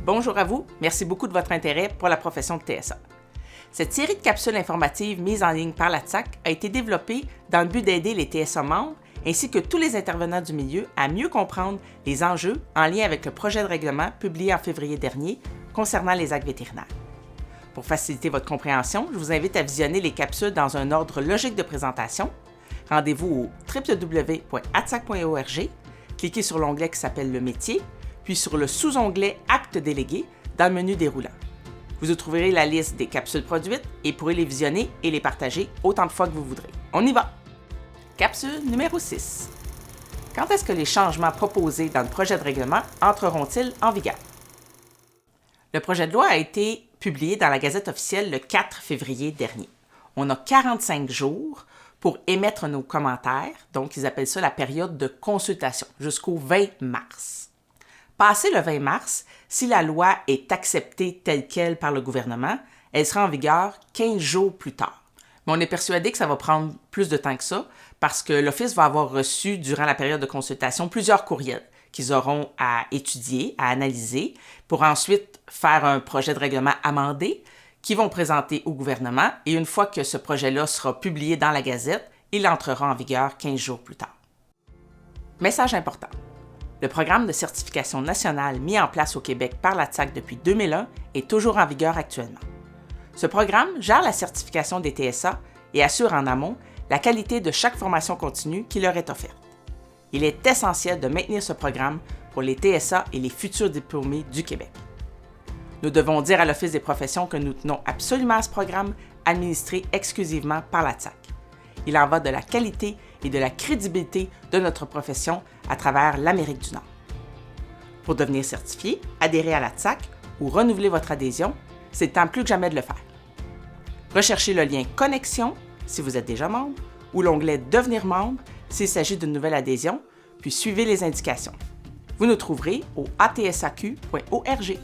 Bonjour à vous, merci beaucoup de votre intérêt pour la profession de TSA. Cette série de capsules informatives mises en ligne par la TSAC a été développée dans le but d'aider les TSA membres ainsi que tous les intervenants du milieu à mieux comprendre les enjeux en lien avec le projet de règlement publié en février dernier concernant les actes vétérinaires. Pour faciliter votre compréhension, je vous invite à visionner les capsules dans un ordre logique de présentation. Rendez-vous au www.atsac.org, cliquez sur l'onglet qui s'appelle « Le métier », puis sur le sous-onglet « Actes délégués » dans le menu déroulant. Vous y trouverez la liste des capsules produites et pourrez les visionner et les partager autant de fois que vous voudrez. On y va! Capsule numéro 6. Quand est-ce que les changements proposés dans le projet de règlement entreront-ils en vigueur? Le projet de loi a été publié dans la Gazette officielle le 4 février dernier. On a 45 jours pour émettre nos commentaires, donc ils appellent ça la période de consultation, jusqu'au 20 mars. Passé le 20 mars, si la loi est acceptée telle quelle par le gouvernement, elle sera en vigueur 15 jours plus tard. Mais on est persuadé que ça va prendre plus de temps que ça parce que l'Office va avoir reçu durant la période de consultation plusieurs courriels qu'ils auront à étudier, à analyser, pour ensuite faire un projet de règlement amendé qu'ils vont présenter au gouvernement et une fois que ce projet-là sera publié dans la Gazette, il entrera en vigueur 15 jours plus tard. Message important. Le programme de certification nationale mis en place au Québec par la TSAC depuis 2001 est toujours en vigueur actuellement. Ce programme gère la certification des TSA et assure en amont la qualité de chaque formation continue qui leur est offerte. Il est essentiel de maintenir ce programme pour les TSA et les futurs diplômés du Québec. Nous devons dire à l'Office des professions que nous tenons absolument à ce programme administré exclusivement par la TSAC. Il en va de la qualité et de la crédibilité de notre profession à travers l'Amérique du Nord. Pour devenir certifié, adhérer à la TSAC ou renouveler votre adhésion, c'est le temps plus que jamais de le faire. Recherchez le lien « Connexion » si vous êtes déjà membre ou l'onglet « Devenir membre » s'il s'agit d'une nouvelle adhésion, puis suivez les indications. Vous nous trouverez au atsaq.org.